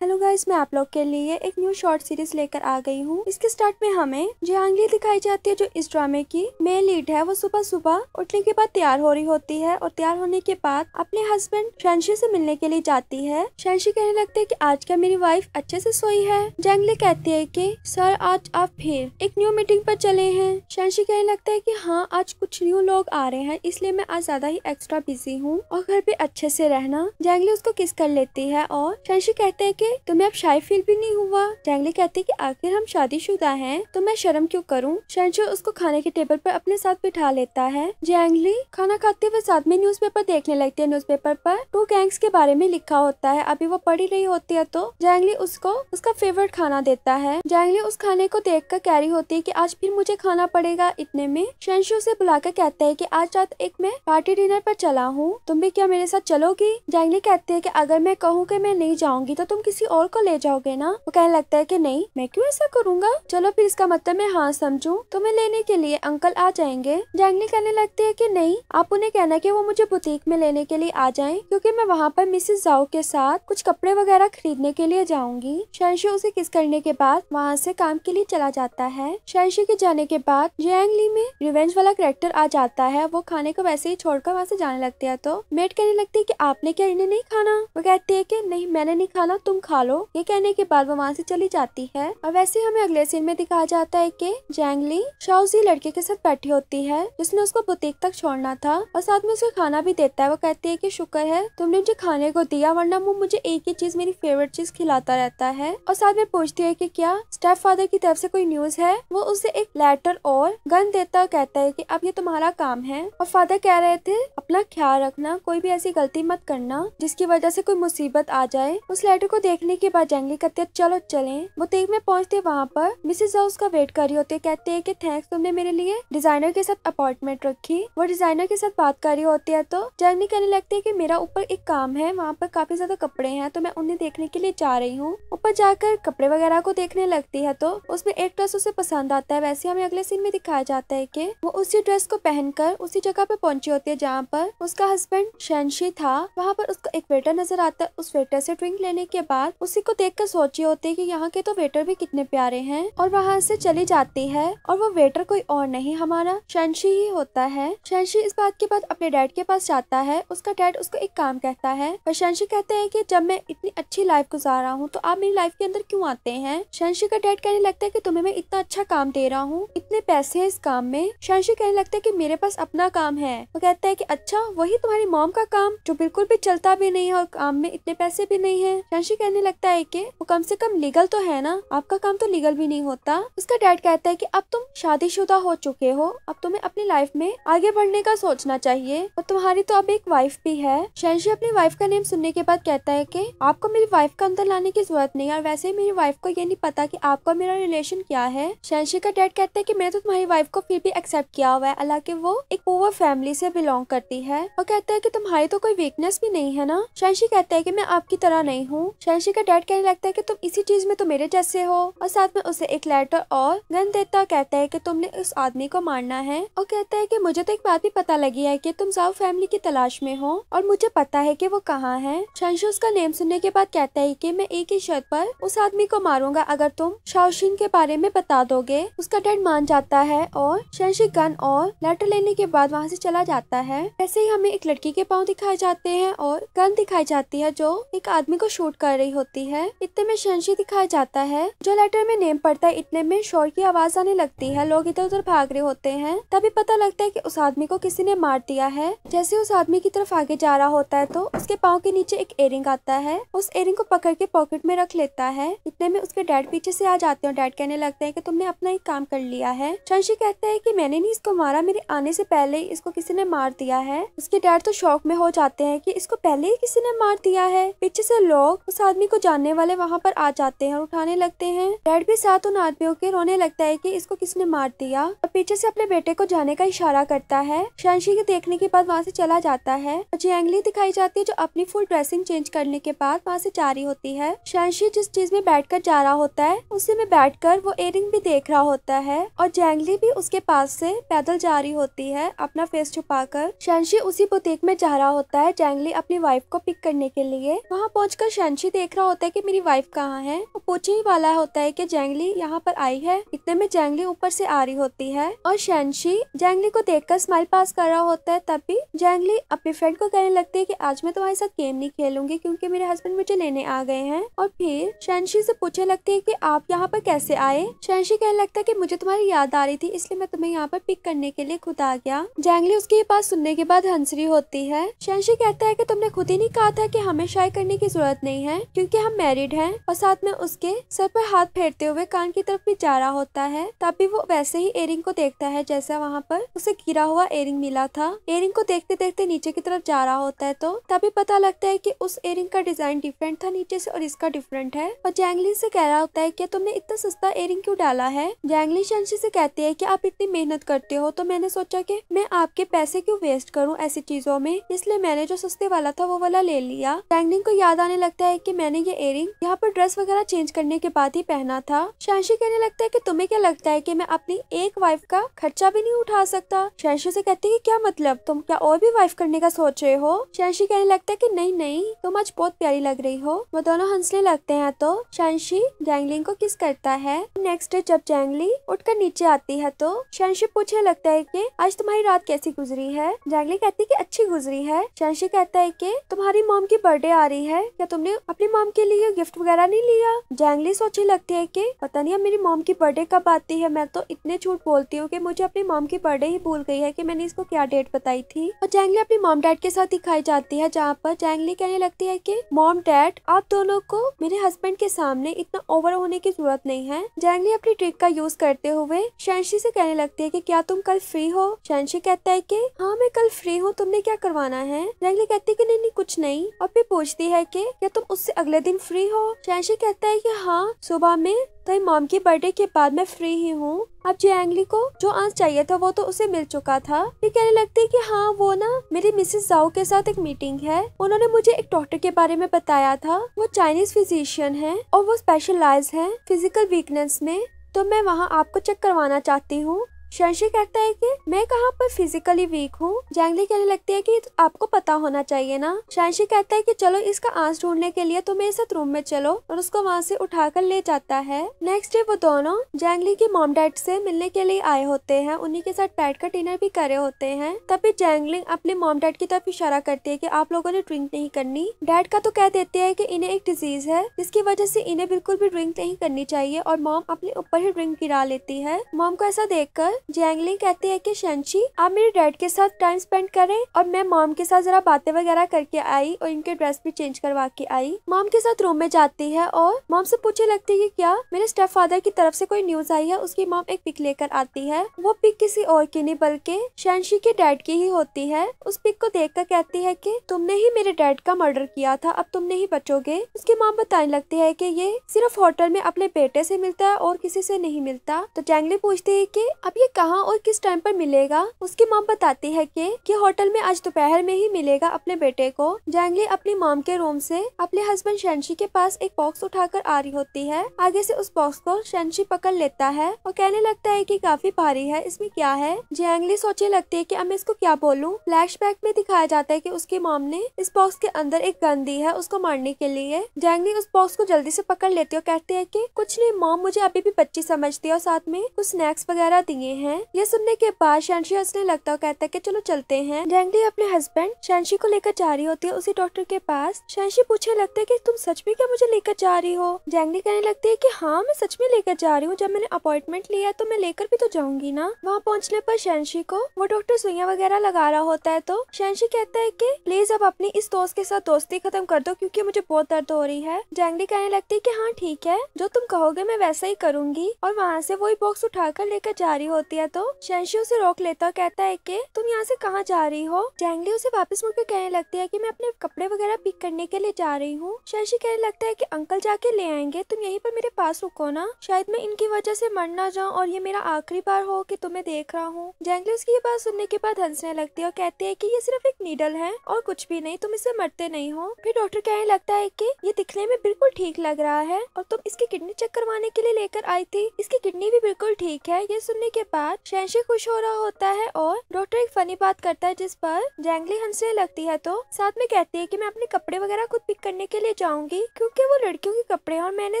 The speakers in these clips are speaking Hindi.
हेलो गाइस, मैं आप लोग के लिए एक न्यू शॉर्ट सीरीज लेकर आ गई हूँ। इसके स्टार्ट में हमें जियांगली दिखाई जाती है, जो इस ड्रामे की मेन लीड है। वो सुबह सुबह उठने के बाद तैयार हो रही होती है और तैयार होने के बाद अपने हस्बैंड शैनशी से मिलने के लिए जाती है। शैनशी कहने लगते है कि आज क्या मेरी वाइफ अच्छे से सोई है। जियांगली कहती है कि सर, आज आप फिर एक न्यू मीटिंग पर चले हैं। शैनशी कहने लगता है कि हाँ, आज कुछ न्यू लोग आ रहे हैं, इसलिए मैं आज ज्यादा ही एक्स्ट्रा बिजी हूँ और घर पे अच्छे से रहना। जियांगली उसको किस कर लेती है और शैनशी कहते है कि तुम्हें अब शाय फील भी नहीं हुआ। जियांगली कहती है कि आखिर हम शादीशुदा हैं, तो मैं शर्म क्यों करूं। शैनशी उसको खाने के टेबल पर अपने साथ बिठा लेता है। जियांगली खाना खाते हुए साथ में न्यूज़पेपर देखने लगती है। न्यूज़पेपर पर 2 गैंग्स के बारे में लिखा होता है। अभी वो पढ़ ही रही होती है तो जियांगली उसको उसका फेवरेट खाना देता है। जियांगली उस खाने को देखकर कह रही होती है कि आज फिर मुझे खाना पड़ेगा। इतने में शैनशी उसे बुलाकर कहता है कि आज रात एक मैं पार्टी डिनर पर चला हूँ, तुम भी क्या मेरे साथ चलोगी। जियांगली कहती है कि अगर मैं कहूँ कि मैं नहीं जाऊंगी तो तुम किसी और को ले जाओगे ना। वो कहने लगता है कि नहीं, मैं क्यों ऐसा करूंगा। चलो फिर, इसका मतलब मैं हाँ समझूं। तुम्हें लेने के लिए अंकल आ जाएंगे। जियांगली कहने लगती है कि नहीं, आप उन्हें कहना कि वो मुझे बुटीक में लेने के लिए आ जाएं, क्योंकि मैं वहाँ पर मिसेस जाओ के साथ कुछ कपड़े वगैरह खरीदने के लिए जाऊंगी। शैनशी उसे किस करने के बाद वहाँ से काम के लिए चला जाता है। शैनशी के जाने के बाद जियांगली में रिवेंज वाला कैरेक्टर आ जाता है। वो खाने को वैसे ही छोड़कर वहाँ से जाने लगती है तो मेट कहने लगती है कि आपने क्या इन्हें नहीं खाना। वो कहती है कि नहीं, मैंने नहीं खाना, तुम खा लो। ये कहने के बाद वो वहाँ से चली जाती है। और वैसे हमें अगले सीन में दिखाया जाता है कि जियांगली शाओजी लड़के के साथ बैठी होती है जिसने उसको बुटीक तक छोड़ना था और साथ में उसे खाना भी देता है। वो कहती है कि शुक्र है तुमने मुझे खाने को दिया, वरना वो मुझे एक ही चीज, मेरी फेवरेट चीज खिलाता रहता है। और साथ में पूछती है कि क्या स्टेप फादर की तरफ से कोई न्यूज है। वो उसे एक लेटर और गन देता और कहता है कि अब ये तुम्हारा काम है। और फादर कह रहे थे अपना ख्याल रखना, कोई भी ऐसी गलती मत करना जिसकी वजह से कोई मुसीबत आ जाए। उस लेटर को देखने के बाद जियांगली कहती है चलो चलें। बुटीक में पहुंचते वहाँ पर मिसेस जाओ उसका वेट कर रही होती है। कहते हैं कि थैंक्स, तुमने मेरे लिए डिजाइनर के साथ अपॉइंटमेंट रखी। वो डिजाइनर के साथ बात कर रही होती है तो जियांगली कहने लगती है कि मेरा ऊपर एक काम है, वहाँ पर काफी ज्यादा कपड़े हैं तो मैं उन्हें देखने के लिए जा रही हूँ। ऊपर जाकर कपड़े वगैरह को देखने लगती है तो उसमें एक ड्रेस उसे पसंद आता है। वैसे हमें अगले सीन में दिखाया जाता है कि वो उसी ड्रेस को पहनकर उसी जगह पे पहुंची होती है जहाँ पर उसका हस्बैंड शैनशी था। वहाँ पर उसको एक वेटर नजर आता है। उस वेटर से ड्रिंक लेने के बाद उसी को देखकर सोची होती है कि यहाँ के तो वेटर भी कितने प्यारे हैं, और वहाँ से चली जाती है। और वो वेटर कोई और नहीं, हमारा शैनशी ही होता है। शैनशी इस बात के बाद अपने डैड के पास जाता है। उसका डैड उसको एक काम कहता है, पर शैनशी कहते हैं कि जब मैं इतनी अच्छी लाइफ गुजार रहा हूँ तो आप मेरी लाइफ के अंदर क्यों आते हैं। शैनशी का डैड कहने लगता है कि तुम्हें मैं इतना अच्छा काम दे रहा हूँ, इतने पैसे हैं इस काम में। शैनशी कहने लगता है कि मेरे पास अपना काम है। वो कहता है कि अच्छा, वही तुम्हारी मॉम का काम जो बिल्कुल भी चलता भी नहीं है और काम में इतने पैसे भी नहीं है। शैनशी कहने लगता है कि वो कम से कम लीगल तो है ना, आपका काम तो लीगल भी नहीं होता। उसका डैड कहता है कि अब तुम शादीशुदा हो चुके हो, अब तुम्हें अपनी लाइफ में आगे बढ़ने का सोचना चाहिए, और तुम्हारी तो अब एक वाइफ भी है। शैनशी अपनी वाइफ का नेम सुनने के बाद कहता है कि आपको मेरी वाइफ का अंदर लाने की जरूरत नहीं है, और वैसे ही मेरी वाइफ को ये नहीं पता कि आपका मेरा रिलेशन क्या है। शैनशी का डैड कहता है कि मैंने तो तुम्हारी वाइफ को फिर भी एक्सेप्ट किया हुआ है, हालांकि वो एक पुअर फैमिली से बिलोंग करती है। और कहता है कि तुम्हारी तो कोई वीकनेस भी नहीं है ना। शैनशी कहता है कि मैं आपकी तरह नहीं हूँ। शैनशी का डैड कहने लगता है कि तुम इसी चीज में तो मेरे जैसे हो, और साथ में उसे एक लेटर और गन देता। कहता है कि तुमने उस आदमी को मारना है, और कहता है कि मुझे तो एक बात भी पता लगी है कि तुम जाओ फैमिली की तलाश में हो, और मुझे पता है कि वो कहाँ है। शैनशी उसका नेम सुनने के बाद कहता है कि मैं एक ही शर्त पर उस आदमी को मारूंगा, अगर तुम शाओशिन के बारे में बता दोगे। उसका डैड मान जाता है और शैनशी गन और लेटर लेने के बाद वहाँ से चला जाता है। ऐसे ही हमें एक लड़की के पाँव दिखाए जाते हैं और गन दिखाई जाती है जो एक आदमी को शूट कर रही होती है। इतने में शैनशी दिखाया जाता है जो लेटर में नेम पढ़ता है। इतने में शोर की आवाज आने लगती है, लोग इधर उधर भाग रहे होते हैं। तभी पता लगता है कि उस आदमी को किसी ने मार दिया है। जैसे उस आदमी की तरफ आगे जा रहा होता है तो उसके पाँव के नीचे एक एयरिंग आता है। उस एयरिंग को पकड़ के पॉकेट में रख लेता है। इतने में उसके डैड पीछे से आ जाते हैं। डैड कहने लगते हैं कि तुमने अपना ही काम कर लिया है। शैनशी कहता है कि मैंने नहीं इसको मारा, मेरे आने से पहले ही इसको किसी ने मार दिया है। उसके डैड तो शौक में हो जाते हैं कि इसको पहले ही किसी ने मार दिया है। पीछे से लोग उस आदमी को जानने वाले वहाँ पर आ जाते हैं और उठाने लगते हैं। डैड भी साथ उन आदमियों के रोने लगता है कि इसको किसने मार दिया, और पीछे से अपने बेटे को जाने का इशारा करता है। शैनशी के देखने के बाद वहाँ से चला जाता है। जियांगली दिखाई जाती है जो अपनी फुल ड्रेसिंग चेंज करने के बाद वहाँ से जा रही होती है। शैनशी जिस चीज में बैठकर जा रहा होता है उसी में बैठकर वो इयरिंग भी देख रहा होता है, और जियांगली भी उसके पास से पैदल जा रही होती है अपना फेस छुपाकर। शैनशी उसी बुटीक में जा रहा होता है जियांगली अपनी वाइफ को पिक करने के लिए। वहाँ पहुंचकर शैनशी देखती देख रहा होता है कि मेरी वाइफ कहाँ है। वो पूछने ही वाला होता है कि जैंगली यहाँ पर आई है। इतने में जैंगली ऊपर से आ रही होती है और शैनशी जैंगली को देखकर स्माइल पास कर रहा होता है। तभी जैंगली अपने फ्रेंड को कहने लगती है कि आज मैं तुम्हारे साथ गेम नहीं खेलूंगी क्योंकि मेरे हस्बैंड मुझे लेने आ गए हैं। और फिर शैनशी से पूछने लगती है कि आप यहाँ पर कैसे आए। शैनशी कहने लगता है कि मुझे तुम्हारी याद आ रही थी इसलिए मैं तुम्हें यहाँ पर पिक करने के लिए खुद आ गया। जैंगली उसकी ये बात सुनने के बाद हंस रही होती है। शैनशी कहता है कि तुमने खुद ही नहीं कहा था कि हमें शादी करने की जरूरत नहीं है क्योंकि हम मैरिड हैं। और साथ में उसके सर पर हाथ फेरते हुए कान की तरफ भी जा रहा होता है। तभी वो वैसे ही एयरिंग को देखता है जैसा वहाँ पर उसे गिरा हुआ एयरिंग मिला था। एयरिंग को देखते देखते नीचे की तरफ जा रहा होता है तो तभी पता लगता है कि उस एयरिंग का डिजाइन डिफरेंट था नीचे से और इसका डिफरेंट है। और जैंगली से कह रहा होता है कि तुमने इतना सस्ता एयरिंग क्यों डाला है। जैंगली शैनशी से कहती है कि आप इतनी मेहनत करते हो तो मैंने सोचा कि मैं आपके पैसे क्यों वेस्ट करूं ऐसी चीजों में, इसलिए मैंने जो सस्ते वाला था वो वाला ले लिया। जैंगली को याद आने लगता है कि मैंने ये एयरिंग यहाँ पर ड्रेस वगैरह चेंज करने के बाद ही पहना था। शैनशी कहने लगता है कि तुम्हें क्या लगता है कि मैं अपनी एक वाइफ का खर्चा भी नहीं उठा सकता। शैनशी से कहती है कि क्या मतलब, तुम क्या और भी वाइफ करने का सोच रहे हो। शैनशी कहने लगता है कि नहीं नहीं, तुम आज बहुत प्यारी लग रही हो। वो दोनों हंसने लगते हैं तो शैनशी जैंगली को किस करता है। नेक्स्ट डे जब जैंगली उठकर नीचे आती है तो शैनशी पूछने लगता है कि आज तुम्हारी रात कैसी गुजरी है। जैंगली कहती है कि अच्छी गुजरी है। शैनशी कहता है कि तुम्हारी मॉम की बर्थडे आ रही है, क्या तुमने अपनी मॉम के लिए गिफ्ट वगैरह नहीं लिया। जैंगली सोचने लगती है कि पता नहीं अब मेरी मॉम की बर्थडे कब आती है। मैं तो इतने झूठ बोलती हूँ कि मुझे अपनी मॉम की बर्थडे ही भूल गई है कि मैंने इसको क्या डेट बताई थी। और जैंगली अपनी मॉम डैड के साथ दिखाई जाती है जहाँ पर जैंगली कहने लगती है कि मॉम डैड आप दोनों को मेरे हस्बैंड के सामने इतना ओवर होने की जरूरत नहीं है। जैंगली अपनी ट्रिक का यूज करते हुए शैनशी से कहने लगती है कि क्या तुम कल फ्री हो। शैनशी कहता है कि हाँ मैं कल फ्री हूँ, तुमने क्या करवाना है। जैंगली कहती है कि नहीं नहीं कुछ नहीं। और फिर पूछती है कि क्या तुम उससे अगले दिन फ्री हो। शैनशी कहता है कि हाँ सुबह में तो मॉम की बर्थडे के बाद मैं फ्री ही हूँ। अब जैंगली को जो आज चाहिए था वो तो उसे मिल चुका था। फिर कहने लगती है कि हाँ वो ना मेरी मिसेस जाओ के साथ एक मीटिंग है, उन्होंने मुझे एक डॉक्टर के बारे में बताया था, वो चाइनीज फिजिशियन है और वो स्पेशलाइज है फिजिकल वीकनेस में, तो मैं वहाँ आपको चेक करवाना चाहती हूँ। शैनशी कहता है कि मैं कहाँ पर फिजिकली वीक हूँ। जैंगली कहने लगती है कि तो आपको पता होना चाहिए ना। शैनशी कहता है कि चलो इसका आंस ढूंढने के लिए तो मेरे साथ रूम में चलो, और उसको वहाँ से उठाकर ले जाता है। नेक्स्ट डे वो दोनों जैंगली के मॉम डैड से मिलने के लिए आए होते हैं, उन्हीं के साथ बैठकर डिनर भी करे होते हैं। तभी जैंगली अपने मॉम डैड की तरफ इशारा करती है कि आप लोगों ने ड्रिंक नहीं करनी। डैड का तो कह देते हैं कि इन्हें एक डिजीज है जिसकी वजह से इन्हें बिल्कुल भी ड्रिंक नहीं करनी चाहिए, और मॉम अपने ऊपर ही ड्रिंक गिरा लेती है। मॉम को ऐसा देखकर जैंगली कहती है कि शैनशी आप मेरे डैड के साथ टाइम स्पेंड करें, और मैं मॉम के साथ जरा बातें वगैरह करके आई और इनके ड्रेस भी चेंज करवा के आई। मॉम के साथ रूम में जाती है और मॉम से पूछने लगती है कि क्या मेरे स्टेप फादर की तरफ से कोई न्यूज आई है। उसकी मॉम एक पिक लेकर आती है, वो पिक किसी और की नहीं बल्कि शैनशी के डैड की ही होती है। उस पिक को देखकर कहती है कि तुमने ही मेरे डैड का मर्डर किया था, अब तुम नहीं बचोगे। उसकी मॉम बताने लगती है कि ये सिर्फ होटल में अपने बेटे से मिलता है और किसी से नहीं मिलता। तो जैंगली पूछती है कि अब ये कहाँ और किस टाइम पर मिलेगा। उसकी मॉम बताती है कि होटल में आज दोपहर में ही मिलेगा अपने बेटे को। जैंगली अपनी मॉम के रूम से अपने हस्बैंड शैनशी के पास एक बॉक्स उठाकर आ रही होती है। आगे से उस बॉक्स को शैनशी पकड़ लेता है और कहने लगता है कि काफी भारी है, इसमें क्या है। जैंगली सोचने लगती है कि अब मैं इसको क्या बोलूं। फ्लैशबैक में दिखाया जाता है कि उसकी मॉम ने इस बॉक्स के अंदर एक गन दी है उसको मारने के लिए। जैंगली उस बॉक्स को जल्दी से पकड़ लेती है और कहती है कि कुछ नहीं मॉम, मुझे अभी भी बच्ची समझती है और साथ में कुछ स्नैक्स वगैरह दिए हैं। ये सुनने के बाद शैनशी हंसने लगता है, कहता है कि चलो चलते हैं। जैंगली अपने हस्बैंड शैनशी को लेकर जा रही होती है उसी डॉक्टर के पास। शैनशी पूछने लगता है कि तुम सच में क्या मुझे लेकर जा रही हो। जैंगली कहने लगती है कि हाँ मैं सच में लेकर जा रही हूँ, जब मैंने अपॉइंटमेंट लिया तो मैं लेकर भी तो जाऊंगी ना। वहाँ पहुँचने पर शैनशी को वो डॉक्टर सुइयां वगैरह लगा रहा होता है तो शैनशी कहता है कि प्लीज अब अपनी इस दोस्त के साथ दोस्ती खत्म कर दो क्योंकि मुझे बहुत दर्द हो रही है। जैंगली कहने लगती है कि हाँ ठीक है, जो तुम कहोगे मैं वैसा ही करूंगी, और वहाँ से वही बॉक्स उठाकर लेकर जा रही होती है तो शैनशी उसे रोक लेता है, कहता है कि तुम यहाँ से कहाँ जा रही हो। जैंगली उसे वापस मुड़कर कहने लगती है कि मैं अपने कपड़े वगैरह पिक करने के लिए जा रही हूँ। शैनशी कहने लगता है कि अंकल जाके ले आएंगे, तुम यहीं पर मेरे पास रुको ना, शायद मैं इनकी वजह से मर ना जाऊँ और ये मेरा आखिरी बार हो कि तुम्हें देख रहा हूँ। जैंगली उसकी ये बात सुनने के बाद हंसने लगती है और कहती है कि ये सिर्फ एक नीडल है और कुछ भी नहीं, तुम इससे मरते नहीं हो। फिर डॉक्टर कहने लगता है कि ये दिखने में बिल्कुल ठीक लग रहा है और तुम इसकी किडनी चेक करवाने के लिए लेकर आई थी, इसकी किडनी भी बिल्कुल ठीक है। ये सुनने के बाद बाद शैनशी खुश हो रहा होता है और डॉक्टर एक फनी बात करता है जिस पर जैंगली हंसने लगती है। तो साथ में कहती है कि मैं अपने कपड़े वगैरह खुद पिक करने के लिए जाऊंगी क्योंकि वो लड़कियों के कपड़े हैं और मैंने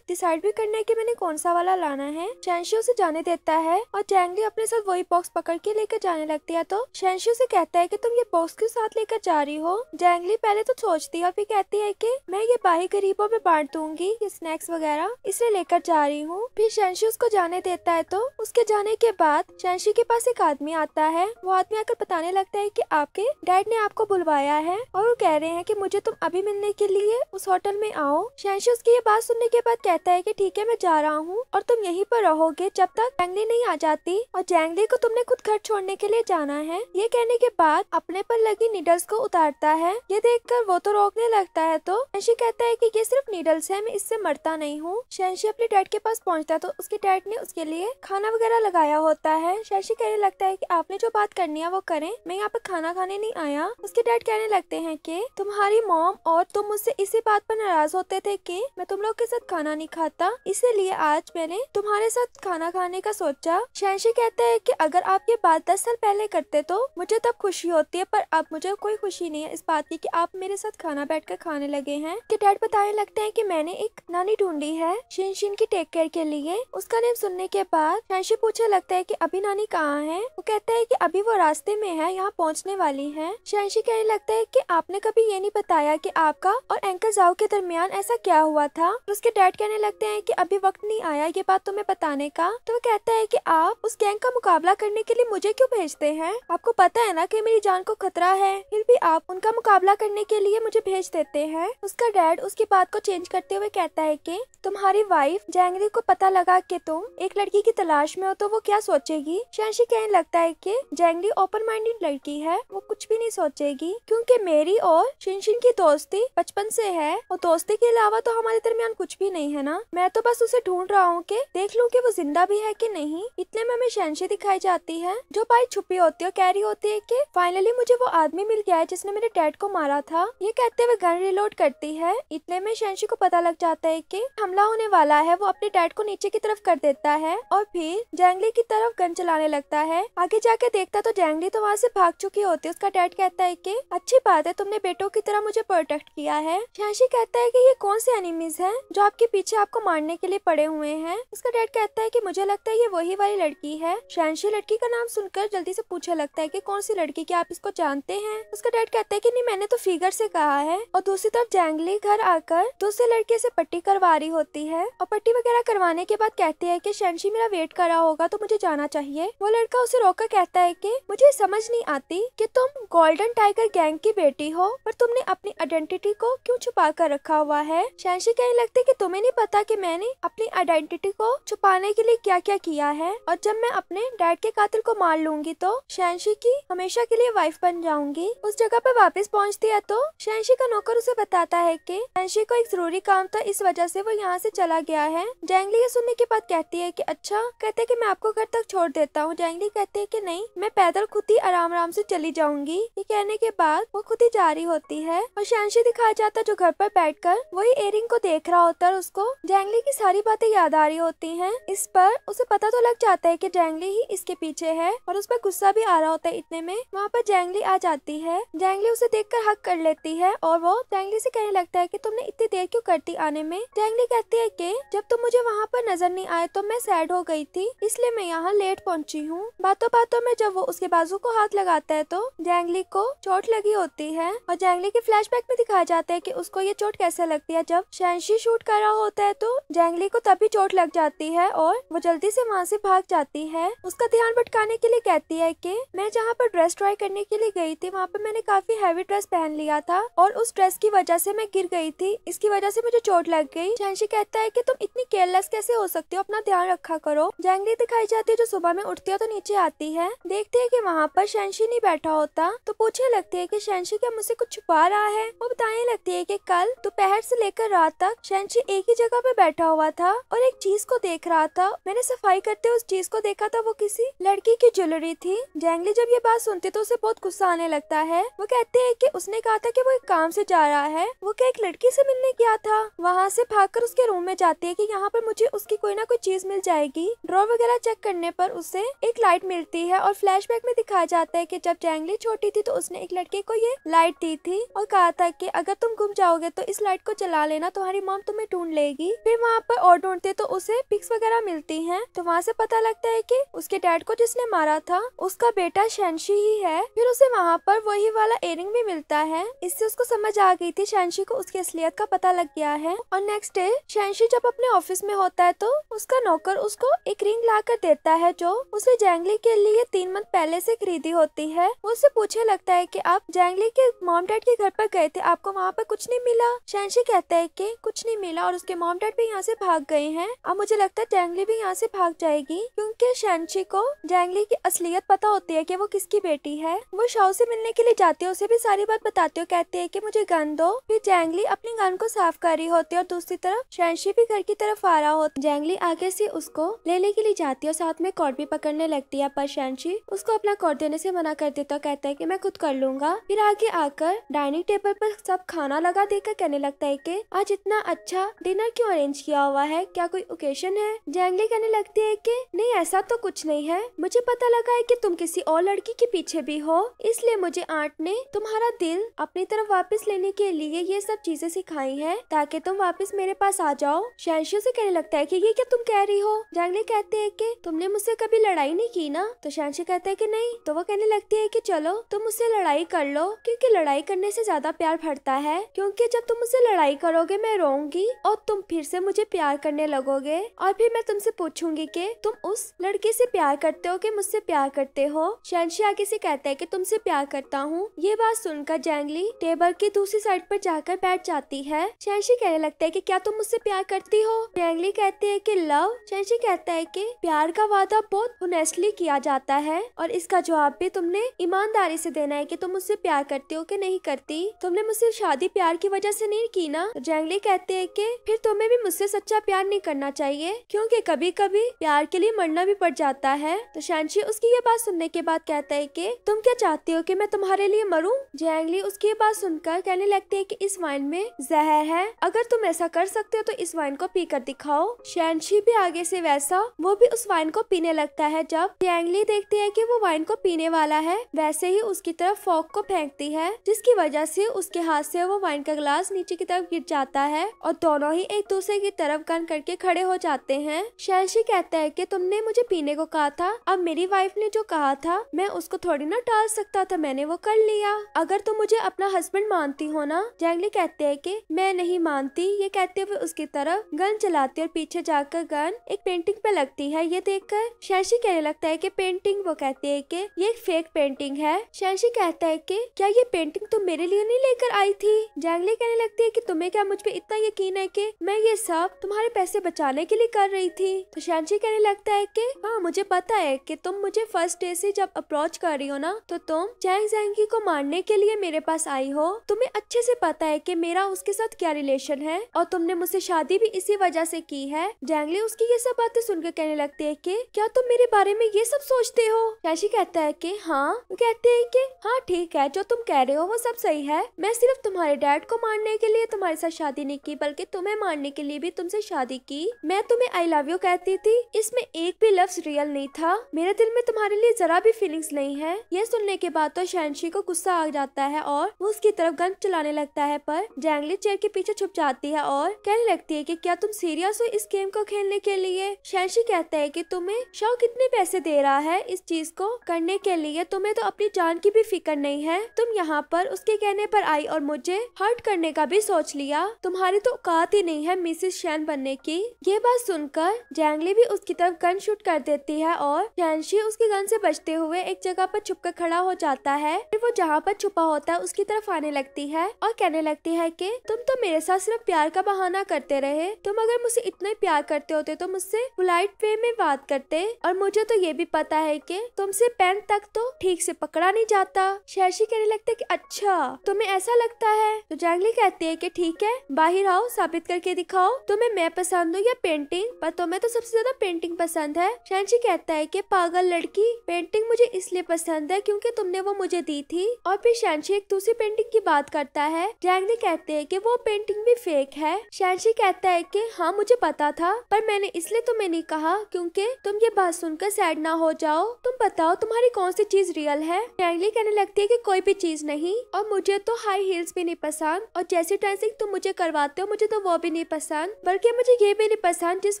डिसाइड भी करना है कि मैंने कौन सा वाला लाना है। शैनशी उसे जाने देता है और जैंगली अपने साथ वही बॉक्स पकड़ के लेकर जाने लगती है। तो शैनशी उसे कहता है कि तुम ये बॉक्स क्यों साथ लेकर जा रही हो। जैंगली पहले तो सोचती है और फिर कहती है कि मैं ये बाहरी गरीबों में बांट दूंगी, ये स्नैक्स वगैरह इसलिए लेकर जा रही हूँ। फिर शैनशी उसको जाने देता है। तो उसके जाने के बाद शैनशी के पास एक आदमी आता है। वो आदमी आकर बताने लगता है कि आपके डैड ने आपको बुलवाया है और वो कह रहे हैं कि मुझे तुम अभी मिलने के लिए उस होटल में आओ। शैनशी उसकी ये बात सुनने के बाद कहता है कि ठीक है मैं जा रहा हूँ और तुम यहीं पर रहोगे जब तक जैंगली नहीं आ जाती और जैंगली को तुमने खुद घर छोड़ने के लिए जाना है। ये कहने के बाद अपने पर लगी नीडल्स को उतारता है। ये देखकर वो तो रोकने लगता है। तो शैनशी कहता है कि ये सिर्फ नीडल्स है, मैं इससे मरता नहीं हूँ। शैनशी अपने डैड के पास पहुँचता है तो उसके डैड ने उसके लिए खाना वगैरह लगाया होता है। शैनशी कहने लगता है कि आपने जो बात करनी है वो करें, मैं यहाँ पर खाना खाने नहीं आया। उसके डैड कहने लगते हैं कि तुम्हारी मॉम और तुम मुझसे इसी बात पर नाराज होते थे कि मैं तुम लोग के साथ खाना नहीं खाता, इसीलिए आज मैंने तुम्हारे साथ खाना खाने का सोचा। शैनशी कहता है कि अगर आप ये बात 10 साल पहले करते तो मुझे तब खुशी होती है, पर अब मुझे कोई खुशी नहीं है इस बात की कि आप मेरे साथ खाना बैठकर खाने लगे हैं। कि डैड बताने लगते हैं कि मैंने एक नानी ढूंढी है शिनशिन की टेक केयर के लिए। उसका नेम सुनने के बाद शैनशी पूछने लगता है कि अभी नानी कहाँ है। वो कहता है कि अभी वो रास्ते में है, यहाँ पहुँचने वाली है। शैनशी कहने लगता है कि आपने कभी ये नहीं बताया कि आपका और अंकल जाओ के दरमियान ऐसा क्या हुआ था। उसके डैड कहने लगते हैं कि अभी वक्त नहीं आया ये बात तुम्हें बताने का। तो वो कहता है कि आप उस गैंग का मुकाबला करने के लिए मुझे क्यों भेजते हैं, आपको पता है ना कि मेरी जान को खतरा है, फिर भी आप उनका मुकाबला करने के लिए मुझे भेज देते हैं। उसका डैड उसकी बात को चेंज करते हुए कहता है कि तुम्हारी वाइफ जैंगली को पता लगा कि तुम एक लड़की की तलाश में हो तो वो क्या सोचेगी। शैनशी कहने लगता है कि जैंगली ओपन माइंडेड लड़की है, वो कुछ भी नहीं सोचेगी क्योंकि मेरी और शिनशिन की दोस्ती बचपन से है और दोस्ती के अलावा तो हमारे दरमियान कुछ भी नहीं है ना। मैं तो बस उसे ढूंढ रहा हूँ कि देख लूँ कि वो जिंदा भी है कि नहीं। इतने में हमें शैनशी दिखाई जाती है जो बाइक छुपी होती है और कह रही होती है कि फाइनली मुझे वो आदमी मिल गया है जिसने मेरे डैड को मारा था। ये कहते हुए गन रिलोड करती है। इतने में शैनशी को पता लग जाता है कि हमला होने वाला है। वो अपने डैड को नीचे की तरफ कर देता है और फिर जैंगली की तरफ गन चलाने लगता है। आगे जाके देखता तो जैंगली तो वहाँ से भाग चुकी होती है। उसका डैड कहता है कि अच्छी बात है, तुमने बेटों की तरह मुझे प्रोटेक्ट किया है। शैनशी कहता है कि ये कौन से एनिमीज हैं जो आपके पीछे आपको मारने के लिए पड़े हुए हैं। उसका डैड कहता है कि मुझे लगता है ये वही वाली लड़की है। शैनशी लड़की का नाम सुनकर जल्दी से पूछने लगता है कि कौन सी लड़की, क्या आप इसको जानते हैं। उसका डैड कहता है कि नहीं, मैंने तो फिगर से कहा है। और दूसरी तरफ जैंगली घर आकर दूसरे लड़के से पट्टी करवा रही होती है और पट्टी वगैरह करवाने के बाद कहती है कि शैनशी मेरा वेट कर रहा होगा तो मुझे जाना चाहिए। वो लड़का उसे रोककर कहता है कि मुझे समझ नहीं आती कि तुम गोल्डन टाइगर गैंग की बेटी हो पर तुमने अपनी आइडेंटिटी को क्यों छुपा कर रखा हुआ है। शैनशी कहने लगती है कि तुम्हें नहीं पता कि मैंने अपनी आइडेंटिटी को छुपाने के लिए क्या क्या किया है और जब मैं अपने डैड के कातिल को मार लूंगी तो शैनशी की हमेशा के लिए वाइफ बन जाऊंगी। उस जगह पर वापस पहुंचती है तो शैनशी का नौकर उसे बताता है कि शैनशी को एक जरूरी काम था, इस वजह से वो यहाँ से चला गया है। जैंगली ये सुनने के बाद कहती है कि अच्छा। कहते हैं कि मैं आपको घर तक छोड़ देता हूँ। जैंगली कहती है कि नहीं, मैं पैदल खुद ही आराम आराम से चली जाऊंगी। ये कहने के बाद वो खुद ही जा रही होती है और शैनशी दिखाया जाता है जो घर पर बैठकर वही एयरिंग को देख रहा होता है। उसको जैंगली की सारी बातें याद आ रही होती हैं। इस पर उसे पता तो लग जाता है कि जैंगली ही इसके पीछे है और उस पर गुस्सा भी आ रहा होता है। इतने में वहाँ पर जैंगली आ जाती है। जैंगली उसे देखकर हक कर लेती है और वो जैंगली से कहने लगता है कि तुमने इतनी देर क्यों करती आने में। जैंगली कहती है कि जब तुम मुझे वहाँ पर नजर नहीं आए तो मैं सैड हो गई थी, इसलिए मैं यहाँ लेट पहुँची हूँ। बातों बातों में जब वो उसके बाजू को हाथ लगाता है तो जैंगली को चोट लगी होती है और जैंगली के फ्लैशबैक में दिखाया जाता है कि उसको ये चोट कैसे लगती है। जब शैनशी शूट कर रहा होता है तो जैंगली को तभी चोट लग जाती है और वो जल्दी से वहाँ से भाग जाती है। उसका ध्यान भटकाने के लिए कहती है कि मैं जहाँ पर ड्रेस ट्राई करने के लिए गई थी वहाँ पर मैंने काफी हैवी ड्रेस पहन लिया था और उस ड्रेस की वजह से मैं गिर गई थी, इसकी वजह से मुझे चोट लग गई। शैनशी कहता है कि तुम इतनी केयरलेस कैसे हो सकती हो, अपना ध्यान रखा करो। जैंगली दिखाई जाती है जो सुबह में उठती है तो नीचे आती है, देखती है कि वहाँ पर शैनशी नहीं बैठा होता तो पूछने लगती है कि शैनशी क्या मुझसे कुछ छुपा रहा है। वो बताने लगती है कि कल दोपहर से लेकर रात तक शैनशी एक ही जगह पे बैठा हुआ था और एक चीज को देख रहा था। मैंने सफाई करते उस चीज को देखा था, वो किसी लड़की की ज्वेलरी थी। जैंगली जब ये बात सुनती तो उसे बहुत गुस्सा आने लगता है। वो कहते हैं कि उसने कहा था कि वो एक काम से जा रहा है, वो क्या एक लड़की से मिलने गया था। वहाँ से भागकर उसके रूम में जाती है कि यहाँ पर मुझे उसकी कोई ना कोई चीज मिल जाएगी। ड्रॉर वगैरह चेक करने पर पर उसे एक लाइट मिलती है और फ्लैशबैक में दिखाया जाता है कि जब जैंगली छोटी थी तो उसने एक लड़के को ये लाइट दी थी और कहा था कि अगर तुम गुम जाओगे तो इस लाइट को जला लेना, तुम्हारी मॉम तुम्हें ढूंढ लेगी। फिर वहाँ पर और ढूंढते तो उसे पिक्स वगैरह मिलती हैं, तो वहाँ से पता लगता है कि उसके डैड को जिसने मारा था उसका बेटा शैनशी ही है। फिर उसे वहाँ पर वही वाला इयररिंग भी मिलता है। इससे उसको समझ आ गई थी, शैनशी को उसकी असलियत का पता लग गया है। और नेक्स्ट डे शैनशी जब अपने ऑफिस में होता है तो उसका नौकर उसको एक रिंग ला कर देता है जो उसे जैंगली के लिए 3 मंथ पहले से खरीदी होती है। वो उससे पूछने लगता है कि आप जैंगली के मॉम डैड के घर पर गए थे, आपको वहाँ पर कुछ नहीं मिला? शैनशी कहता है कि कुछ नहीं मिला और उसके मॉम डैड भी यहाँ से भाग गए हैं। अब मुझे लगता है जैंगली भी यहाँ से भाग जाएगी क्योंकि शैनशी को जैंगली की असलियत पता होती है कि वो किसकी बेटी है। वो शाओ से मिलने के लिए जाती है, उसे भी सारी बात बताती है, कहती है कि मुझे गन दो। फिर जैंगली अपनी गन को साफ कर रही होती है और दूसरी तरफ शैनशी भी घर की तरफ आ रहा होता है। जैंगली आगे से उसको लेने के लिए जाती है और साथ में कॉर्ड भी पकड़ने लगती है, पर शैनशी उसको अपना कॉर्ड देने से मना कर देता, कहता है कि मैं खुद कर लूंगा। फिर आगे आकर डाइनिंग टेबल पर सब खाना लगा देकर कहने लगता है कि आज इतना अच्छा डिनर क्यों अरेंज किया हुआ है, क्या कोई ओकेजन है? जैंगली कहने लगती है कि नहीं ऐसा तो कुछ नहीं है, मुझे पता लगा है कि तुम किसी और लड़की के पीछे भी हो, इसलिए मुझे आंट ने तुम्हारा दिल अपनी तरफ वापस लेने के लिए ये सब चीजें सिखाई है ताकि तुम वापस मेरे पास आ जाओ। शैनशी से कहने लगता है कि ये क्या तुम कह रही हो? जैंगली कहते हैं कि तुमने मुझसे कभी लड़ाई नहीं की ना? तो शैनशी कहता है कि नहीं। तो वो कहने लगती है कि चलो तुम मुझसे लड़ाई कर लो, क्योंकि लड़ाई करने से ज्यादा प्यार बढ़ता है, क्योंकि जब तुम मुझसे लड़ाई करोगे मैं रोऊंगी और तुम फिर से मुझे प्यार करने लगोगे और फिर मैं तुमसे पूछूंगी कि तुम उस लड़के से प्यार करते हो कि मुझसे प्यार करते हो। शैनशी आगे से कहता है कि तुमसे प्यार करता हूँ। ये बात सुनकर जैंगली टेबल की दूसरी साइड पर जाकर बैठ जाती है। शैनशी कहने लगता है कि क्या तुम मुझसे प्यार करती हो? जैंगली कहते है कि लव। शैनशी कहता है कि प्यार का वादा बहुत ऑनेस्टली किया जाता है और इसका जवाब भी तुमने ईमानदारी से देना है कि तुम मुझसे प्यार करती हो कि नहीं करती। तुमने मुझसे शादी प्यार की वजह से नहीं की ना? तो जैंगली कहते है कि फिर तुम्हें भी मुझसे सच्चा प्यार नहीं करना चाहिए, क्योंकि कभी कभी प्यार के लिए मरना भी पड़ जाता है। तो शैनशी उसकी ये बात सुनने के बाद कहता है कि तुम क्या चाहती हो कि मैं तुम्हारे लिए मरूं? जैंगली उसकी ये बात सुनकर कहने लगती है कि इस वाइन में जहर है, अगर तुम ऐसा कर सकते हो तो इस वाइन को पीकर दिखाओ। शैनशी भी आगे से वैसा वो भी उस वाइन को पीने लगता है। जब जैंगली देखती है कि वो वाइन को पीने वाला है, वैसे ही उसकी तरफ फॉक को फेंकती है, जिसकी वजह से उसके हाथ से वो वाइन का ग्लास नीचे की तरफ गिर जाता है और दोनों ही एक दूसरे की तरफ गन करके खड़े हो जाते हैं। शैनशी कहता है कि तुमने मुझे पीने को कहा था, अब मेरी वाइफ ने जो कहा था मैं उसको थोड़ी ना टाल सकता था, मैंने वो कर लिया। अगर तुम मुझे अपना हस्बैंड मानती हो ना? जैंगली कहते है कि मैं नहीं मानती। ये कहते हुए उसकी तरफ गन चलाती और पीछे जाकर गन एक पेंटिंग पे लगती है। ये देखकर शैनशी कहने लगता है कि पेंटिंग? वो कहते है कि ये एक फेक पेंटिंग है। शैनशी कहता है कि क्या ये पेंटिंग तुम मेरे लिए नहीं लेकर आई थी? जैंगली कहने लगती है कि तुम्हें क्या मुझ पे इतना यकीन है कि मैं ये सब तुम्हारे पैसे बचाने के लिए कर रही थी? तो शैनशी कहने लगता है कि हाँ मुझे पता है कि तुम मुझे फर्स्ट डे से जब अप्रोच कर रही हो ना तो तुम जैंग ज़ैंगी को मारने के लिए मेरे पास आई हो। तुम्हें अच्छे से पता है कि मेरा उसके साथ क्या रिलेशन है और तुमने मुझसे शादी भी इसी वजह से की है। जैंगली उसकी ये सब बातें सुनकर कहने लगती है कि क्या तुम मेरे बारे में ये सब सोचते हो? शैनशी कहता है कि हाँ। वो कहते हैं कि हाँ ठीक है, जो तुम कह रहे हो वो सब सही है, मैं सिर्फ तुम्हारे डैड को मारने के लिए तुम्हारे साथ शादी नहीं की बल्कि तुम्हें मारने के लिए भी तुमसे शादी की। मैं तुम्हें आई लव यू कहती थी, इसमें एक भी लफ्ज रियल नहीं था, मेरे दिल में तुम्हारे लिए जरा भी फीलिंग्स नहीं है। ये सुनने के बाद तो शैनशी को गुस्सा आ जाता है और वो उसकी तरफ गन चलाने लगता है, पर जैंगली चेयर के पीछे छुप जाती है और कहने लगती है कि क्या तुम सीरियस हो इस गेम को खेलने के लिए? शैनशी कहता है कि तुम्हें शाओ कितने पैसे दे रहा है इस चीज को करने के लिए, तुम्हें तो अपनी जान की भी फिक्र नहीं है। तुम यहाँ पर उसके कहने पर आई और मुझे हर्ट करने का भी सोच लिया, तुम्हारी तो औकात ही नहीं है मिसेस शैन बनने की। ये बात सुनकर जैंगली भी उसकी तरफ गन शूट कर देती है और शैनशी उसकी गन से बचते हुए एक जगह पर छुपकर खड़ा हो जाता है। फिर वो जहाँ पर छुपा होता है उसकी तरफ आने लगती है और कहने लगती है कि तुम तो मेरे साथ सिर्फ प्यार का बहाना करते रहे, तुम अगर मुझसे इतना ही प्यार करते होते तो मुझसे पोलाइट वे में बात करते, और मुझे तो ये भी पता है कि तुमसे पेन तक तो ठीक से पकड़ा नहीं जाता। शैनशी कहने लगता है कि अच्छा तुम्हें ऐसा लगता है? तो जैंगली कहती है कि ठीक है बाहर आओ, साबित करके दिखाओ तुम्हें मैं पसंद हूँ या पेंटिंग, पर तुम्हें तो सबसे ज्यादा पेंटिंग पसंद है। शैनशी कहता है कि पागल लड़की, पेंटिंग मुझे इसलिए पसंद है क्योंकि तुमने वो मुझे दी थी। और फिर शैनशी एक दूसरी पेंटिंग की बात करता है। जैंगली कहते हैं कि वो पेंटिंग भी फेक है। शैनशी कहता है कि हाँ मुझे पता था, पर मैंने इसलिए तुम्हें नहीं कहा क्योंकि तुम ये बात सुनकर सैड ना हो जाओ। तुम बताओ तुम्हारी कौन सी चीज रियल है। जैंगली कहने लगती है कि कोई भी चीज नहीं, और मुझे तो हाई हील्स भी नहीं पसंद, और जैसी ड्रेसिंग तुम मुझे करवाते हो मुझे तो वो भी नहीं पसंद, बल्कि मुझे ये भी नहीं पसंद जिस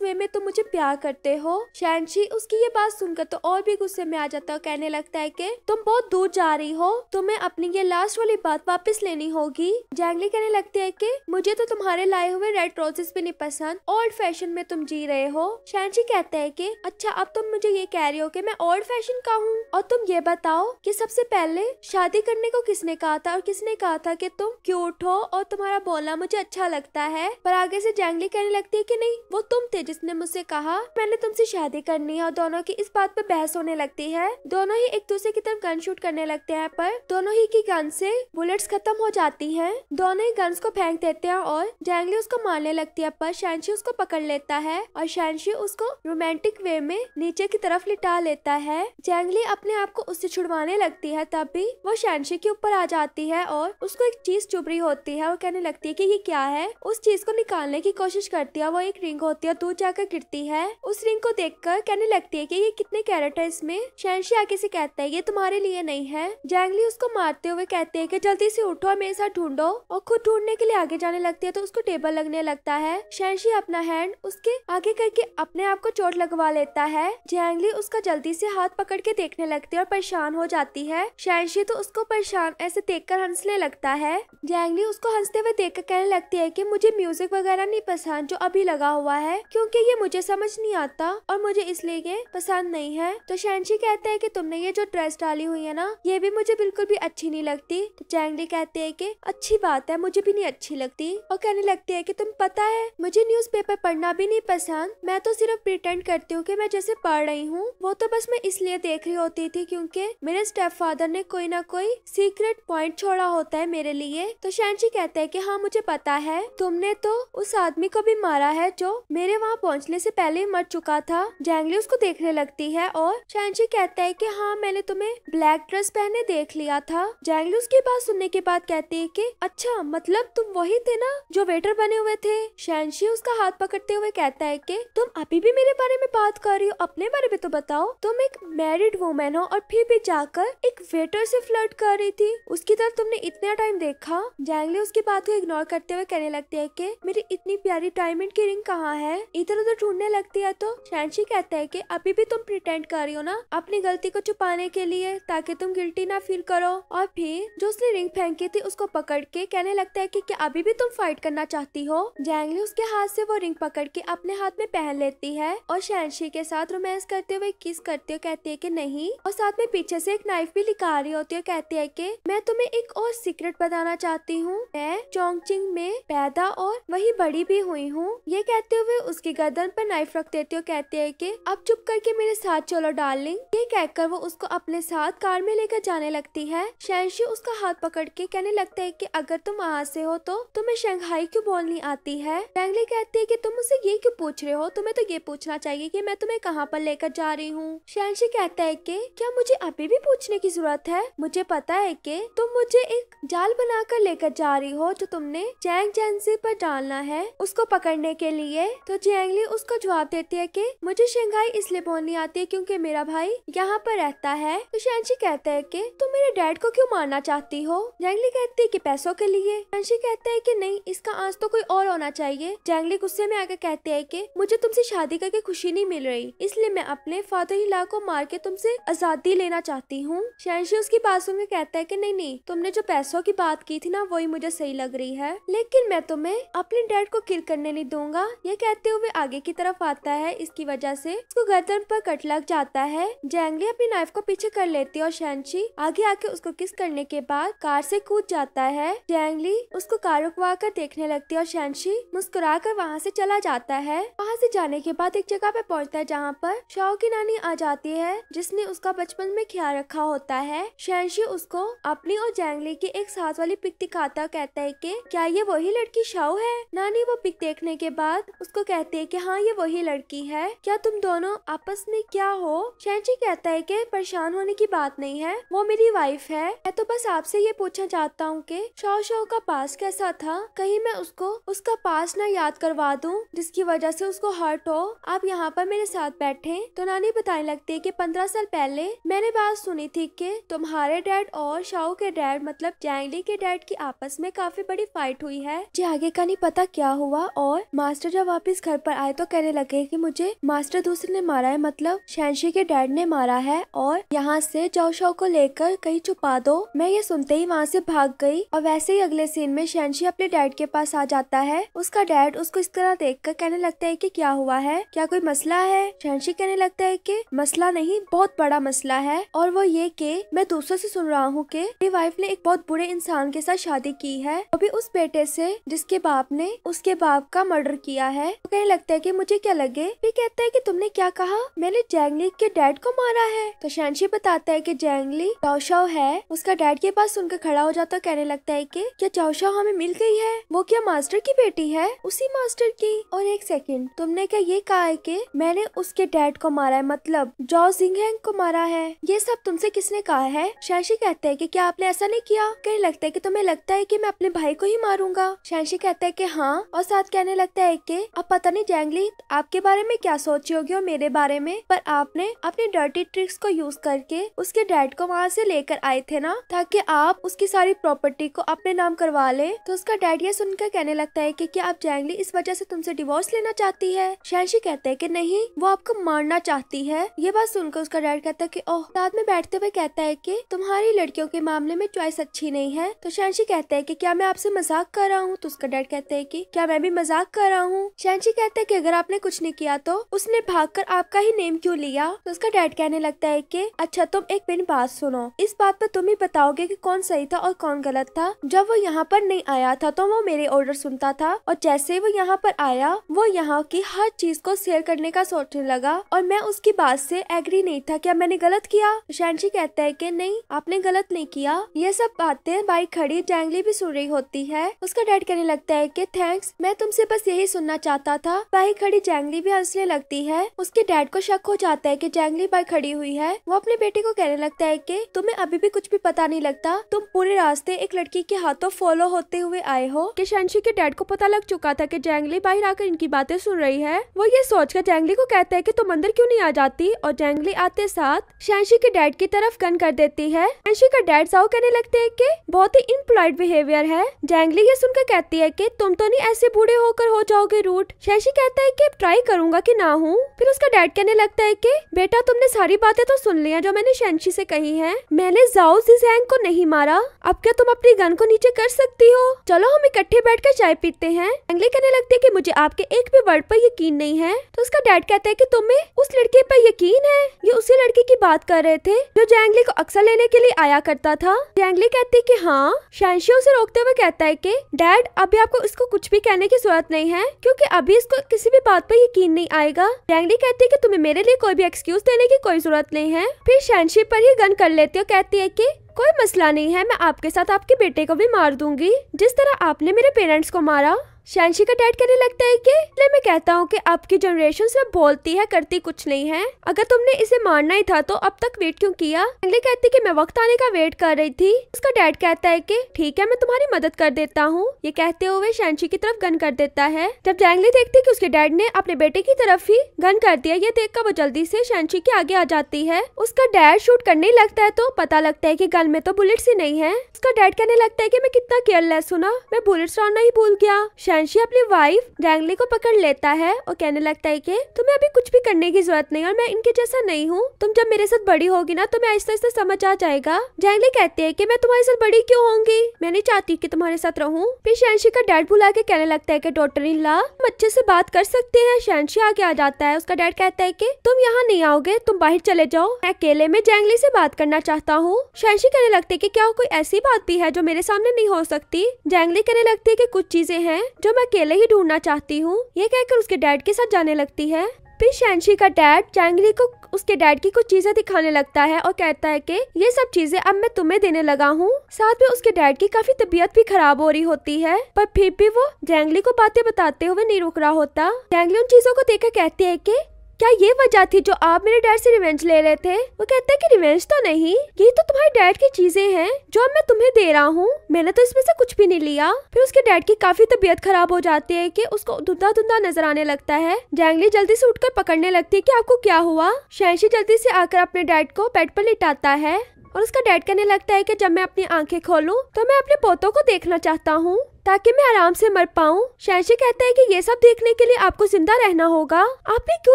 वे में तुम मुझे प्यार करते हो। शैनशी उसकी ये बात सुनकर तो और भी गुस्से में आ जाता है, कहने लगता है कि तुम बहुत दूर जा रही हो, तुम्हें अपनी ये लास्ट वाली बात वापस लेनी होगी। जैंगली कहने लगती है कि मुझे तो तुम्हारे लाए हुए रेड रोजेस भी नहीं पसंद, ओल्ड फैशन में तुम जी रहे हो। शैनशी कहता है कि अच्छा अब तुम मुझे ये कह रही हो कि मैं ओल्ड फैशन का हूँ, और तुम ये बताओ कि सबसे पहले शादी करने को किसने कहा था, और किसने कहा था कि तुम क्यूट हो और तुम्हारा बोलना मुझे अच्छा लगता है। पर आगे से जैंगली कहने लगती है कि नहीं, वो तुम थे जिसने मुझसे कहा मैंने तुमसे शादी करनी है, और दोनों की इस बात पे बहस होने लगती है। दोनों ही एक दूसरे की तरफ गन शूट करने लगते हैं, पर दोनों ही की गन से बुलेट्स खत्म हो जाती हैं। दोनों ही गन्स को फेंक देते हैं और जैंगली उसको मारने लगती है, पर शैनशी उसको पकड़ लेता है और शैनशी उसको रोमांटिक वे में नीचे की तरफ लिटा लेता है। जैंगली अपने आप को उससे छुड़वाने लगती है, तब भी वो शैनशी के ऊपर आ जाती है और उसको एक चीज चुभ रही होती है। वो कहने लगती है कि ये क्या है। उस चीज को निकालने की कोशिश करती है, वो एक रिंग होती है, दूर जाकर गिरती है। उस रिंग को देखकर कहने लगती है कि ये कितने कैरेट है इसमें। शैनशी आगे से कहता है ये तुम्हारे लिए नहीं है। जैंगली उसको मारते हुए कहते हैं कि जल्दी से उठो और मेरे साथ ढूंढो, और खुद ढूंढने के लिए आगे जाने लगती है तो उसको टेबल लगने लगता है। शैनशी अपना हैंड उसके आगे करके अपने आप को चोट लगवा लेता है। जैंगली उसका जल्दी से हाथ पकड़ के देखने लगती है और परेशान हो जाती है। शैनशी तो उसको परेशान ऐसे देखकर हंसने लगता है। जैंगली उसको हंसते हुए देखकर कहने लगती है कि मुझे म्यूजिक वगैरह नहीं पसंद जो अभी लगा हुआ है, क्योंकि ये मुझे समझ नहीं आता और मुझे इसलिए ये पसंद नहीं है। तो शैनशी कहता है कि तुमने ये जो ड्रेस डाली हुई है ना, ये भी मुझे बिल्कुल भी अच्छी नहीं लगती। तो जैंगली कहते है कि अच्छी बात है, मुझे भी नहीं अच्छी लगती, और कहने लगती है कि तुम पता है मुझे न्यूज़पेपर पढ़ना भी नहीं पसंद, मैं तो सिर्फ प्रिटेंड करती हूँ कि मैं जैसे पढ़ रही हूँ, वो तो बस मैं इसलिए देख रही होती थी क्योंकि मेरे स्टेप फादर ने कोई ना कोई सीक्रेट पॉइंट छोड़ा होता है मेरे लिए। तो शैनशी कहता है कि हाँ मुझे पता है, तुमने तो उस आदमी को भी मारा है जो मेरे वहाँ पहुँचने से पहले मर चुका था। जैंगली उसको देखने लगती है और शैनशी कहता है कि हाँ मैंने तुम्हें ब्लैक ड्रेस पहने देख लिया था। जैंगली उसकी बात सुनने के बाद कहती है कि अच्छा मतलब तुम वही थे ना जो वेटर बने हुए थे। शैनशी उसका हाथ पकड़ते हुए कहता है कि तुम अभी भी मेरे बारे में बात कर रही हो, अपने बारे में तो बताओ। तुम एक मैरिड वुमेन हो और फिर भी जाकर एक वेटर से फ्लर्ट कर रही थी, उसकी तरफ तुमने इतना टाइम देखा। जैंगली उसकी बात को इग्नोर करते हुए कहने लगती है कि मेरी इतनी प्यारी डायमंड की रिंग कहाँ है। इधर उधर ढूंढने लगती है तो शैनशी कहता है कि अभी भी तुम प्रिटेंड कर रही हो ना अपनी गलती को छुपाने के लिए, ताकि तुम गिल्टी ना फील करो। और फिर जो उसने रिंग फेंकी थी उसको पकड़ के कहने लगता है कि क्या अभी भी तुम फाइट करना चाहती हो। जैंगली उसके हाथ से वो रिंग पकड़ के अपने हाथ में पहन लेती है और शैनशी के साथ रोमांस करते हुए किस करते हुए कहती है कि नहीं, और साथ में पीछे से एक नाइफ भी निकाल रही होती है। कहती है कि मैं तुम्हें एक और सीक्रेट बताना चाहती हूँ, मैं चोंगचिंग में पैदा और वही बड़ी भी हुई हूँ। ये कहते हुए उसकी गर्दन पर नाइफ रख देती है। कहती है कि अब चुप करके मेरे साथ चलो डार्लिंग। ये कहकर वो उसको अपने साथ कार में लेकर जाने लगती है। शैनशी उसका हाथ पकड़ के कहने लगता है कि अगर तुम वहाँ से हो तो तुम्हें शंघाई क्यों बोलनी आती है। जैंगली कहती है कि तुम मुझसे ये क्यों पूछ रहे हो, तुम्हें तो ये पूछना चाहिए कि मैं तुम्हें कहाँ पर लेकर जा रही हूँ। शैनशी कहता है कि क्या मुझे अभी भी पूछने की जरूरत है, मुझे पता है कि तुम मुझे एक जाल बनाकर लेकर जा रही हो जो तुमने जैंग जेंसी पर डालना है उसको पकड़ने के लिए। तो जैंगली उसको जवाब देती है कि मुझे शंघाई इसलिए बोलनी आती है क्योंकि मेरा भाई यहाँ पर रहता है। तो शैनशी कहता है कि तुम मेरे डैड को क्यों मारना चाहती हो। जैंगली कहती है कि पैसों के लिए। शैनशी कहता है कि नहीं, इसका आंस तो कोई और होना चाहिए। जैंगली गुस्से में आकर कहती है कि मुझे तुमसे शादी करके खुशी नहीं मिल रही, इसलिए मैं अपने फादर इन लॉ को मार के तुमसे आजादी लेना चाहती हूँ। शैनशी उसकी बात सुनकर कहता है कि नहीं नहीं, तुमने जो पैसों की बात की थी ना वही मुझे सही लग रही है, लेकिन मैं तुम्हें अपने डैड को किल करने नहीं दूंगा। ये कहते हुए आगे की तरफ आता है, इसकी वजह से उसको गर्दन पर कट लग जाता है। जैंगली अपनी नाइफ को पीछे कर लेती है और शैनशी आगे आके उसको किस करने के बाद कार से कूद जाता है। जैंगली उसको कार रुकवा कर देखने लगती है और शैनशी मुस्कुरा कर वहाँ से चला जाता है। वहाँ से जाने के बाद एक जगह पे पहुँचता है जहाँ पर शाओ की नानी आ जाती है जिसने उसका बचपन में ख्याल रखा होता है। शैनशी उसको अपनी और जैंगली की एक साथ वाली पिक दिखाता कहता है कि क्या ये वही लड़की शाओ है। नानी वो पिक देखने के बाद उसको कहती कहती है कि हाँ ये वही लड़की है, क्या तुम दोनों आपस में क्या हो? शैनची कहता है कि परेशान होने की बात नहीं है, वो मेरी वाइफ है। मैं तो बस आपसे ये पूछना चाहता हूँ कि शाओ शाओ का पास कैसा था, कहीं मैं उसको उसका पास ना याद करवा दूं जिसकी वजह से उसको हर्ट हो। आप यहाँ पर मेरे साथ बैठे। तो नानी बताने लगती है कि 15 साल पहले मैंने बात सुनी थी कि तुम्हारे डैड और शाओ के डैड मतलब जैंगली के डैड की आपस में काफी बड़ी फाइट हुई है। जी आगे का नहीं पता क्या हुआ। और मास्टर जब वापस घर पर आए तो कहने लगे कि मुझे मास्टर दूसरे ने मारा है, मतलब शैनशी के डैड ने मारा है और यहाँ से जाओ शाओ को लेकर कहीं छुपा दो। मैं ये सुनते ही वहाँ से भाग गई। और वैसे ही अगले सीन में शैनशी अपने डैड के पास आ जाता है। उसका डैड उसको इस तरह देखकर कहने लगता है कि क्या हुआ है, क्या कोई मसला है? शैनशी कहने लगता है कि मसला नहीं, बहुत बड़ा मसला है, और वो ये कि मैं दूसरों से सुन रहा हूँ कि मेरी वाइफ ने एक बहुत बुरे इंसान के साथ शादी की है, अभी उस बेटे से जिसके बाप ने उसके बाप का मर्डर किया है। तो कहने लगता है कि मुझे क्या लगे। फिर कहता है कि तुमने क्या कहा? मैंने जैंगली के डैड को मारा है। तो शैनशी बताता है कि जैंगली चाओ शाओ है। उसका डैड के पास सुनकर खड़ा हो जाता, कहने लगता है कि क्या चाओ शाओ हमें मिल गई है? वो क्या मास्टर की बेटी है? उसी मास्टर की। और एक सेकंड, तुमने क्या ये कहा है कि मैंने उसके डैड को मारा है, मतलब जाओ जिंगहेंग को मारा है? ये सब तुमसे किसने कहा है? शैनशी कहता है कि क्या आपने ऐसा नहीं किया? कहने लगता है कि तुम्हें लगता है कि मैं अपने भाई को ही मारूंगा? शैनशी कहता है कि हाँ, और साथ कहने लगता है कि अब पता नहीं जैंगली आपके बारे में क्या सोची होगी और मेरे बारे में, पर आपने अपने डर्टी ट्रिक्स को यूज करके उसके डैड को वहाँ से लेकर आए थे ना, ताकि आप उसकी सारी प्रॉपर्टी को अपने नाम करवा ले। तो उसका डैड ये सुनकर कहने लगता है कि क्या आप जैंगली इस वजह से तुमसे डिवोर्स लेना चाहती है? शैनशी कहता है कि नहीं, वो आपको मारना चाहती है। ये बात सुनकर उसका डैड कहता है कि ओह। साथ में बैठते हुए कहता है कि तुम्हारी लड़कियों के मामले में चॉइस अच्छी नहीं है। तो शैनशी कहता है कि क्या मैं आपसे मजाक कर रहा हूँ? तो उसका डैड कहता है कि क्या मैं भी मजाक कर रहा हूँ? शैनशी कहता है कि अगर आपने कुछ नहीं किया तो उसने भागकर आपका ही नेम क्यों लिया? तो उसका डैड कहने लगता है कि अच्छा तुम एक मेरी बात सुनो, इस बात पर तुम ही बताओगे कि कौन सही था और कौन गलत था। जब वो यहाँ पर नहीं आया था तो वो मेरे ऑर्डर सुनता था, और जैसे वो यहाँ पर आया वो यहाँ की हर चीज को शेयर करने का सोचने लगा, और मैं उसकी बात से एग्री नहीं था। क्या मैंने गलत किया? शैनशी कहता है कि नहीं, आपने गलत नहीं किया। ये सब बातें बाइक खड़ी जैंगली भी सुन रही होती है। उसका डैड कहने लगता है कि थैंक्स, मैं तुमसे बस यही सुनना चाहता था। बाइक खड़ी जैंगली भी हंसने लगती है। उसके डैड को शक हो जाता है कि जैंगली बाइक खड़ी हुई है। वो अपने बेटे को कहने लगता है कि तुम्हें अभी भी कुछ भी पता नहीं लगता, तुम पूरे रास्ते एक लड़की के हाथों फॉलो होते हुए आए हो। कि शैनशी के डैड को पता लग चुका था कि जैंगली बाहर आकर इनकी बातें सुन रही है। वो ये सोचकर जैंगली को कहता है कि तुम अंदर क्यों नहीं आ जाती, और जैंगली आते साथ शैनशी के डैड की तरफ गन कर देती है। शैनशी का डैड जाओ कहने लगते हैं कि बहुत ही इनपोलाइट बिहेवियर है। जैंगली ये सुनकर कहती है कि तुम तो नहीं ऐसे बूढ़े होकर हो जाओगे रूट। शैनशी कहता है कि ट्राई करूंगा कि ना हूँ। फिर उसका डैड कहने लगता है कि बेटा तुमने सारी बातें तो सुन ली हैं जो मैंने शैनशी से कही हैं। मैंने जाओ जिंगहेंग को नहीं मारा, अब क्या तुम अपनी गन को नीचे कर सकती हो? चलो हम इकट्ठे बैठकर चाय पीते हैं। जैंगली कहने लगती है कि मुझे आपके एक भी वर्ड पर यकीन नहीं है। तो उसका डैड कहता है कि तुम्हें उस लड़के पर यकीन है? ये उसी लड़के की बात कर रहे थे जो जैंगली को अक्सर लेने के लिए आया करता था। जैंगली कहती है कि हाँ। शैनशी उसे रोकते हुए कहता है कि डैड अभी आपको इसको कुछ भी कहने की जरूरत नहीं है, क्योंकि अभी इसको किसी भी बात पर यकीन नहीं आएगा। जैंगली कहती है कि तुम्हें मेरे लिए कोई भी एक्सक्यूज देने की कोई जरूरत नहीं है। फिर शैनशी पर ही गन कर लेती है और कहती है कि कोई मसला नहीं है, मैं आपके साथ आपके बेटे को भी मार दूंगी जिस तरह आपने मेरे पेरेंट्स को मारा। शैनशी का डैड कहने लगता है कि मैं कहता हूँ कि आपकी जनरेशन सिर्फ बोलती है करती कुछ नहीं है। अगर तुमने इसे मारना ही था तो अब तक वेट क्यों किया? जैंगली कहती कि मैं वक्त आने का वेट कर रही थी। उसका डैड कहता है कि ठीक है मैं तुम्हारी मदद कर देता हूँ। ये कहते हुए शैनशी की तरफ गन कर देता है। जब जैंगली देखती है कि उसके डैड ने अपने बेटे की तरफ ही गन कर दिया, ये देखकर वो जल्दी से शैनशी के आगे आ जाती है। उसका डैड शूट करने लगता है तो पता लगता है कि गन में तो बुलेट्स ही नहीं है। उसका डैड कहने लगता है कि मैं कितना केयरलेस हूँ ना, मैं बुलेट्स डालना ही भूल गया। शैनशी अपनी वाइफ जैंगली को पकड़ लेता है और कहने लगता है कि तुम्हें अभी कुछ भी करने की जरूरत नहीं और मैं इनके जैसा नहीं हूँ। तुम जब मेरे साथ बड़ी होगी ना तो मैं आहिस्ता आहिस्ता समझ आ जाएगा। जैंगली कहती है कि मैं तुम्हारे साथ बड़ी क्यों होंगी, मैं नहीं चाहती कि तुम्हारे साथ रहूं। फिर शैनशी का डैड बुला के कहने लगता है कि डॉटर इन लॉ तुम अच्छे से बात कर सकते हैं। शैनशी आगे आ जाता है। उसका डैड कहता है कि तुम यहाँ नहीं आओगे, तुम बाहर चले जाओ, मैं अकेले में जैंगली से बात करना चाहता हूँ। शैनशी कहने लगती है कि क्या कोई ऐसी बात भी है जो मेरे सामने नहीं हो सकती? जैंगली कहने लगती है कि कुछ चीजें हैं जो मैं अकेले ही ढूंढना चाहती हूँ। ये कहकर उसके डैड के साथ जाने लगती है। फिर शैनशी का डैड जैंगली को उसके डैड की कुछ चीजें दिखाने लगता है और कहता है कि ये सब चीजें अब मैं तुम्हें देने लगा हूँ। साथ में उसके डैड की काफी तबीयत भी खराब हो रही होती है, पर फिर भी वो जैंगली को बातें बताते हुए नहीं रुक रहा होता। जैंगली उन चीजों को देखकर कहती है कि क्या ये वजह थी जो आप मेरे डैड से रिवेंज ले रहे थे? वो कहता है कि रिवेंज तो नहीं, ये तो तुम्हारे डैड की चीजें हैं जो अब मैं तुम्हें दे रहा हूँ, मैंने तो इसमें से कुछ भी नहीं लिया। फिर उसके डैड की काफी तबीयत खराब हो जाती है कि उसको धुंधला धुंधला नजर आने लगता है। जैंगली जल्दी से उठकर पकड़ने लगती है कि आपको क्या हुआ। शैनशी जल्दी से आकर अपने डैड को बेड पर लिटाता है और उसका डैड कहने लगता है कि जब मैं अपनी आंखें खोलूं तो मैं अपने पोतों को देखना चाहता हूँ ताकि मैं आराम से मर पाऊं। शैनशी कहता है कि ये सब देखने के लिए आपको जिंदा रहना होगा, आपने क्यों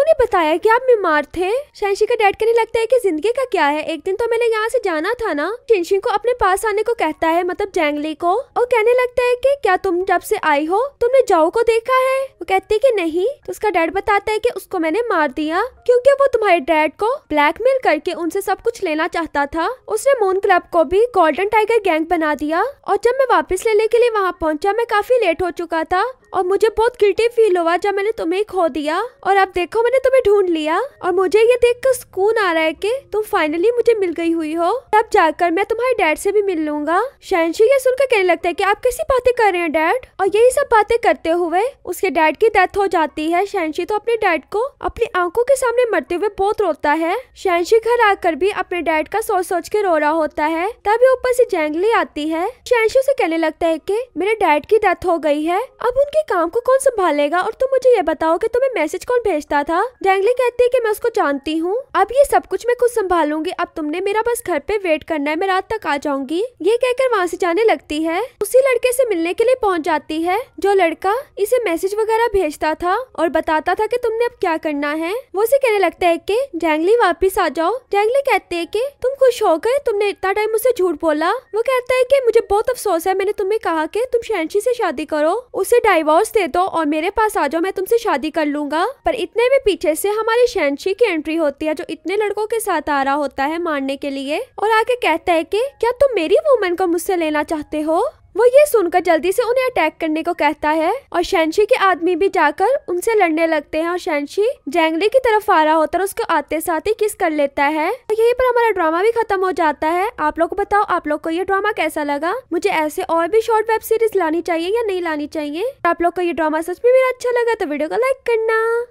नहीं बताया कि आप बीमार थे? शैनशी का डैड कहने लगता है कि जिंदगी का क्या है, एक दिन तो मैंने यहाँ से जाना था ना। शिनशिन को अपने पास आने को कहता है, मतलब जैंगली को, और कहने लगता है कि क्या तुम जब से आई हो तुमने जाओ को देखा है? वो कहती है कि नहीं। तो उसका डैड बताता है कि उसको मैंने मार दिया क्योंकि वो तुम्हारे डैड को ब्लैकमेल करके उनसे सब कुछ लेना चाहता था। उसने मून क्लब को भी गोल्डन टाइगर गैंग बना दिया और जब मैं वापस लेने के लिए वहाँ पहुंचा मैं काफी लेट हो चुका था और मुझे बहुत गिल्टी फील हुआ जब मैंने तुम्हें खो दिया और अब देखो मैंने तुम्हें ढूंढ लिया और मुझे ये देखकर सुकून आ रहा है कि तुम फाइनली मुझे मिल गई हुई हो। तब जाकर मैं तुम्हारे डैड से भी मिल लूंगा। शैनशी ये सुनकर कहने लगता है कि आप कैसी बातें कर रहे हैं डैड, और यही सब बातें करते हुए उसके डैड की डेथ हो जाती है। शैनशी तो अपने डैड को अपनी आंखों के सामने मरते हुए बहुत रोता है। शैनशी घर आकर भी अपने डैड का सोच सोच के रो रहा होता है। तभी ऊपर से जैंगली आती है। शैनशी उसे कहने लगता है कि मेरे डैड की डेथ हो गई है, अब उनके काम को कौन संभालेगा, और तुम मुझे ये बताओ कि तुम्हें मैसेज कौन भेजता था? जैंगली कहती है कि मैं उसको जानती हूँ, अब ये सब कुछ मैं खुद संभालूंगी, अब तुमने मेरा बस घर पे वेट करना है, मैं रात तक आ जाऊंगी। ये कहकर वहाँ से जाने लगती है। उसी लड़के से मिलने के लिए पहुँच जाती है जो लड़का इसे मैसेज वगैरह भेजता था और बताता था कि तुमने अब क्या करना है। वो उसे कहने लगता है कि जैंगली वापिस आ जाओ। जैंगली कहते है कि तुम खुश हो गए, तुमने इतना टाइम मुझसे झूठ बोला। वो कहता है कि मुझे बहुत अफसोस है, मैंने तुम्हें कहा कि तुम शैनशी से शादी करो, उसे डाइवोर्स दे दो और मेरे पास आ जाओ, मैं तुमसे शादी कर लूंगा। पर इतने में पीछे से हमारी शैनशी की एंट्री होती है जो इतने लड़कों के साथ आ रहा होता है मारने के लिए, और आके कहता है कि क्या तुम मेरी वुमन को मुझसे लेना चाहते हो? वो ये सुनकर जल्दी से उन्हें अटैक करने को कहता है और शैनशी के आदमी भी जाकर उनसे लड़ने लगते हैं और शैनशी जैंगली की तरफ आ रहा होता है और उसको आते साथ ही किस कर लेता है। और यहीं पर हमारा ड्रामा भी खत्म हो जाता है। आप लोग को बताओ आप लोग को ये ड्रामा कैसा लगा? मुझे ऐसे और भी शॉर्ट वेब सीरीज लानी चाहिए या नहीं लानी चाहिए? आप लोग को ये ड्रामा सच में मेरा अच्छा लगा तो वीडियो को लाइक करना।